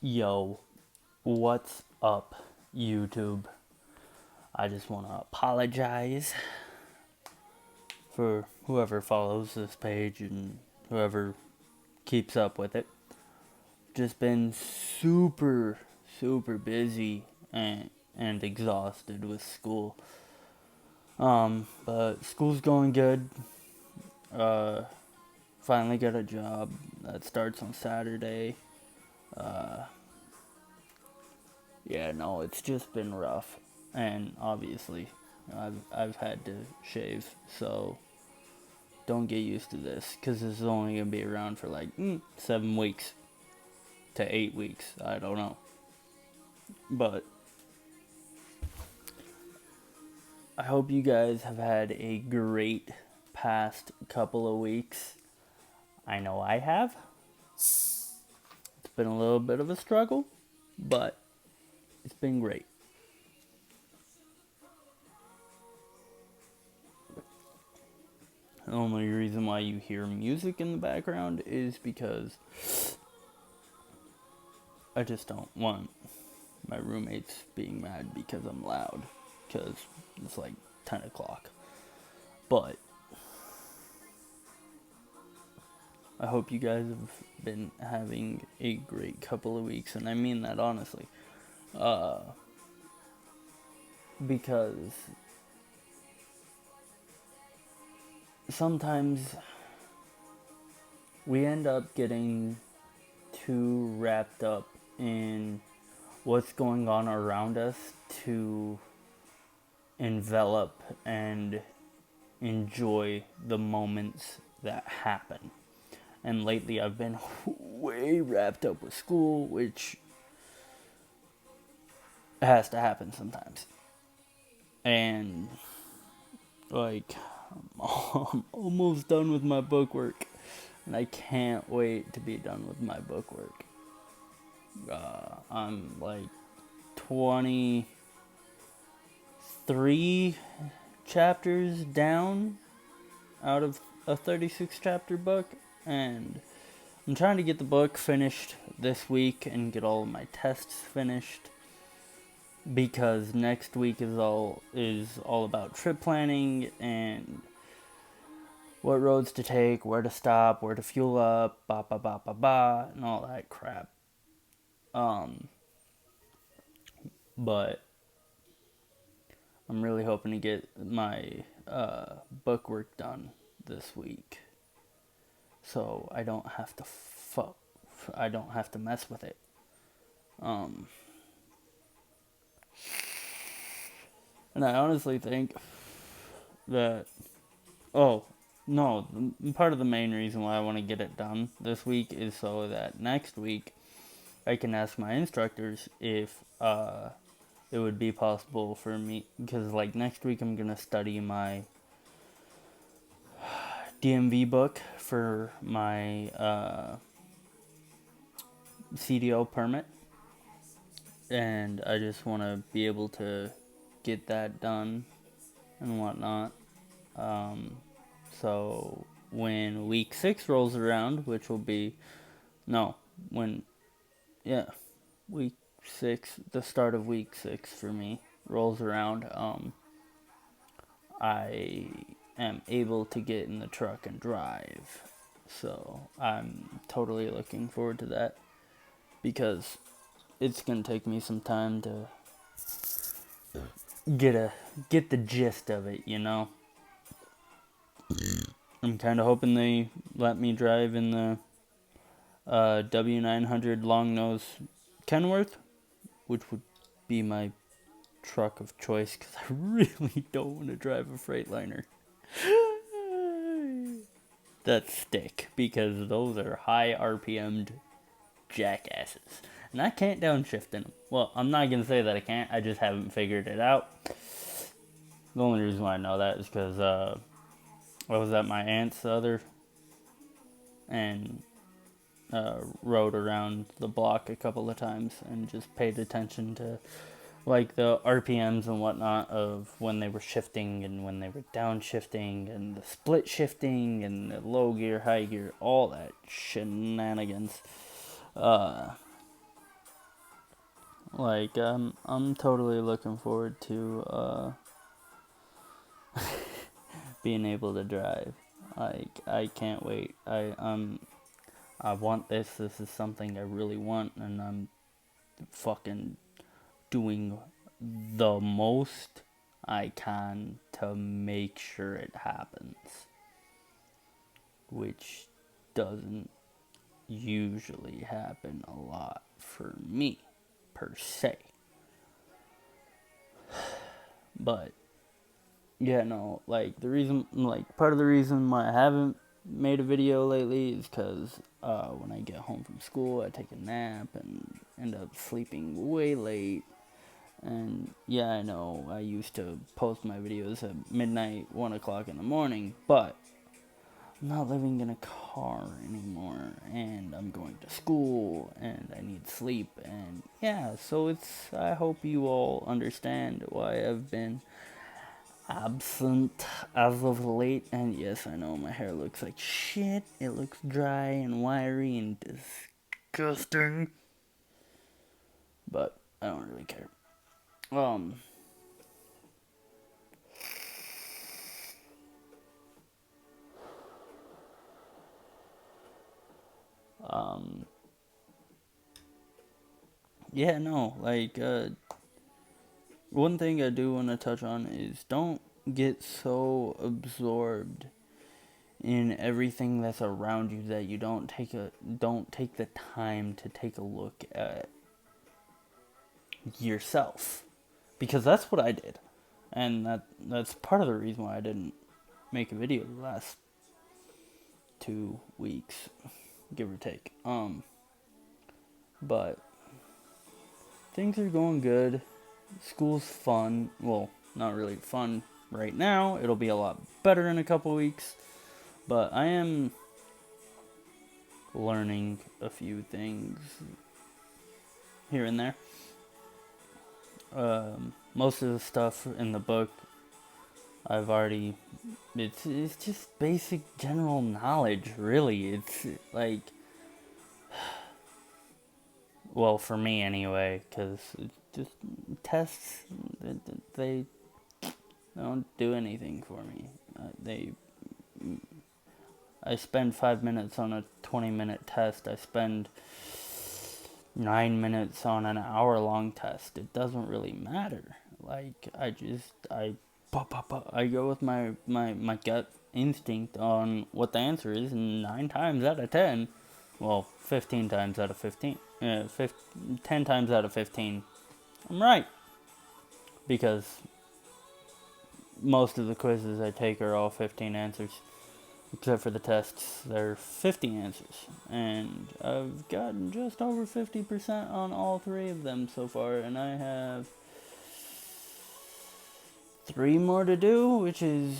Yo, what's up, YouTube? I just want to apologize for whoever follows this page and whoever keeps up with it. Just been super busy and exhausted with school. But school's going good. Uh, Finally got a job that starts on Saturday. Uh, Yeah, no, it's just been rough, and obviously, I've had to shave, so don't get used to this, cause this is only gonna be around for like 7 weeks to 8 weeks. I don't know, but I hope you guys have had a great past couple of weeks. I know I have. It's been a little bit of a struggle, but it's been great. The only reason why you hear music in the background is because I just don't want my roommates being mad because I'm loud, because it's like 10 o'clock. But I hope you guys have been having a great couple of weeks, and I mean that honestly. Uh, because sometimes we end up getting too wrapped up in what's going on around us to envelop and enjoy the moments that happen. And lately I've been way wrapped up with school, which has to happen sometimes. And like I'm almost done with my book work, and I can't wait to be done with my book work. I'm like 23 chapters down out of a 36 chapter book, and I'm trying to get the book finished this week and get all of my tests finished, because next week is all about trip planning and what roads to take, where to stop, where to fuel up, and all that crap. Um, but I'm really hoping to get my book work done this week, so I don't have to I don't have to mess with it. Um, and I honestly think that oh no, part of the main reason why I want to get it done this week is so that next week I can ask my instructors if it would be possible for me, because like next week I'm gonna study my DMV book for my CDO permit, and I just want to be able to get that done and whatnot. Um, so when week 6 rolls around, which will be no, when yeah, week 6, the start of week 6 for me rolls around, I am able to get in the truck and drive. So I'm totally looking forward to that, because it's gonna take me some time to get the gist of it, you know. I'm kind of hoping they let me drive in the W900 long nose Kenworth, which would be my truck of choice, because I really don't want to drive a Freightliner. That stick, because those are high RPM'd jackasses. And I can't downshift in them. Well, I'm not going to say that I can't, I just haven't figured it out. The only reason why I know that is because I was at my aunt's the other, and rode around the block a couple of times and just paid attention to like the RPMs and whatnot of when they were shifting and when they were downshifting and the split shifting and the low gear, high gear, all that shenanigans. Uh, Like, I'm totally looking forward to being able to drive. Like, I can't wait. I want this. This is something I really want, and I'm fucking doing the most I can to make sure it happens, which doesn't usually happen a lot for me, per se. But yeah, no, like part of the reason why I haven't made a video lately is because when I get home from school, I take a nap and end up sleeping way late. And yeah, I know I used to post my videos at midnight, 1 o'clock in the morning, but I'm not living in a car anymore, and I'm going to school, and I need sleep, and yeah, so I hope you all understand why I've been absent as of late. And yes, I know my hair looks like shit. It looks dry and wiry and disgusting, but I don't really care. Um, um, yeah, no, like, one thing I do want to touch on is don't get so absorbed in everything that's around you that you don't take the time to take a look at yourself, because that's what I did, and that's part of the reason why I didn't make a video the last 2 weeks, give or take. But things are going good. School's fun. Well, not really fun right now. It'll be a lot better in a couple weeks. But I am learning a few things here and there. Most of the stuff in the book I've already. It's just basic general knowledge, really. It's like, well, for me anyway, because just tests, they don't do anything for me. I spend 5 minutes on a 20-minute test. I spend 9 minutes on an hour-long test. It doesn't really matter. Like, I go with my gut instinct on what the answer is, and 9 times out of 10, well, 15 times out of 15, 10 times out of 15, I'm right. Because most of the quizzes I take are all 15 answers. Except for the tests, they're 50 answers. And I've gotten just over 50% on all 3 of them so far, and I have 3 more to do, which is...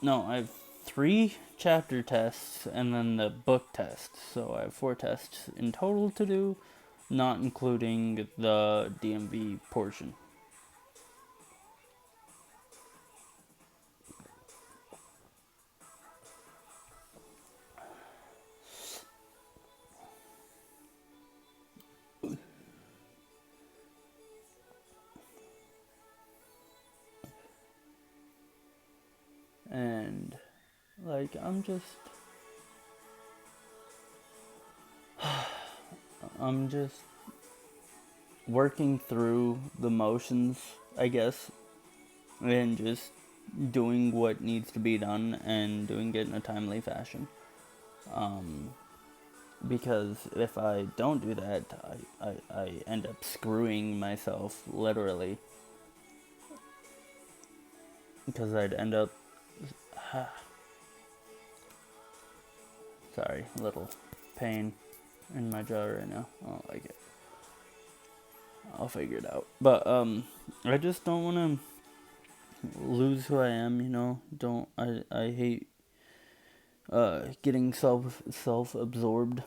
No, I have 3 chapter tests and then the book test. So I have 4 tests in total to do, not including the DMV portion. And, like, I'm just working through the motions, I guess, and just doing what needs to be done and doing it in a timely fashion. Because if I don't do that, I end up screwing myself, literally. Because I'd end up... Sorry, little pain in my jaw right now. I don't like it. I'll figure it out. But, I just don't want to lose who I am, you know? I hate getting self-absorbed,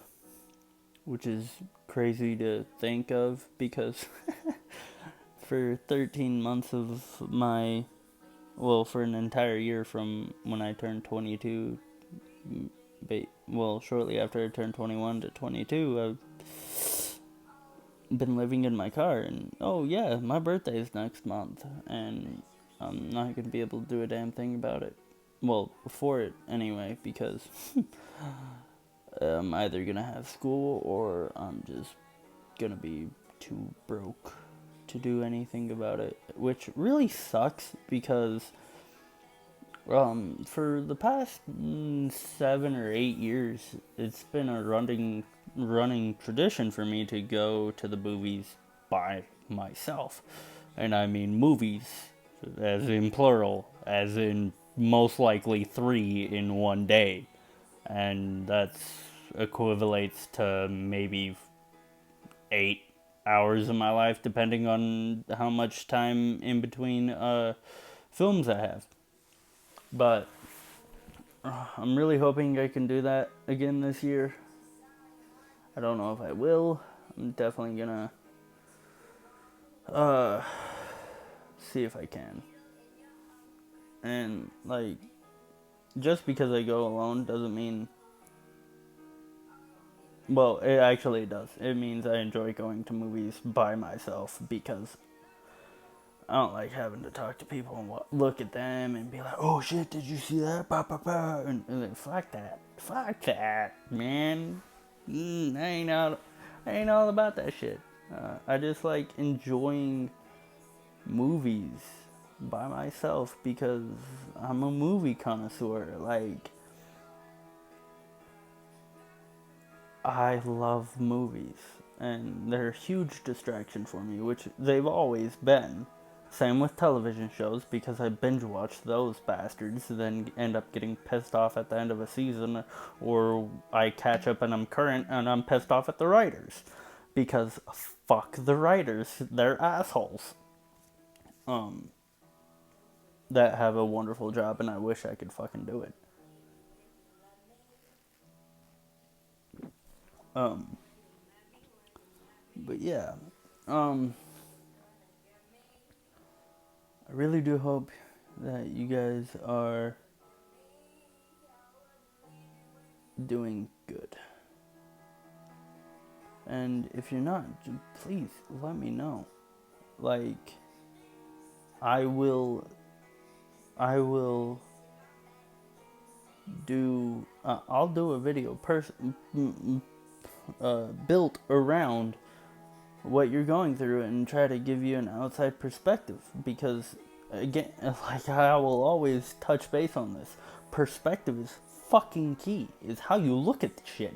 which is crazy to think of, because for 13 months of my... Well, for an entire year from when I turned 22, shortly after I turned 21 to 22, been living in my car, and oh yeah, my birthday is next month, and I'm not gonna be able to do a damn thing about it. Well, for it anyway, because I'm either gonna have school or I'm just gonna be too broke to do anything about it, which really sucks because for the past 7 or 8 years, it's been a running tradition for me to go to the movies by myself, and I mean movies, as in plural, as in most likely 3 in one day, and that's equivalates to maybe 8 hours of my life, depending on how much time in between films I have. But I'm really hoping I can do that again this year. I don't know if I will. I'm definitely gonna uh, see if I can. And like, just because I go alone doesn't mean. Well, it actually does. It means I enjoy going to movies by myself because I don't like having to talk to people and look at them and be like, "Oh shit, did you see that?" Bah, bah, bah. And like, fuck that, man. I ain't all about that shit. I just like enjoying movies by myself because I'm a movie connoisseur. Like, I love movies, and they're a huge distraction for me, which they've always been. Same with television shows, because I binge watch those bastards, then end up getting pissed off at the end of a season, or I catch up and I'm current and I'm pissed off at the writers. Because fuck the writers, they're assholes. Um, that have a wonderful job, and I wish I could fucking do it. Um, but yeah, um, I really do hope that you guys are doing good. And if you're not, please let me know. Like, I will, I will I'll do a video built around what you're going through and try to give you an outside perspective, because again, like, I will always touch base on this, perspective is fucking key. Is how you look at the shit.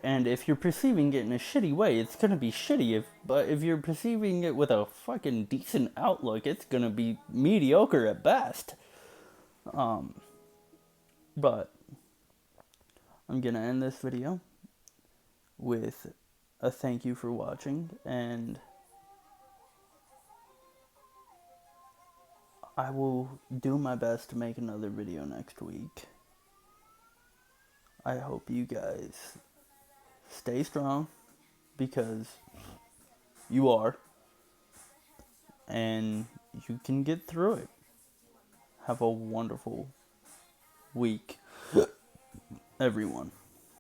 And if you're perceiving it in a shitty way, it's gonna be shitty. But if you're perceiving it with a fucking decent outlook, it's gonna be mediocre at best. But I'm gonna end this video with a thank you for watching, and I will do my best to make another video next week. I hope you guys stay strong, because you are, and you can get through it. Have a wonderful week, everyone.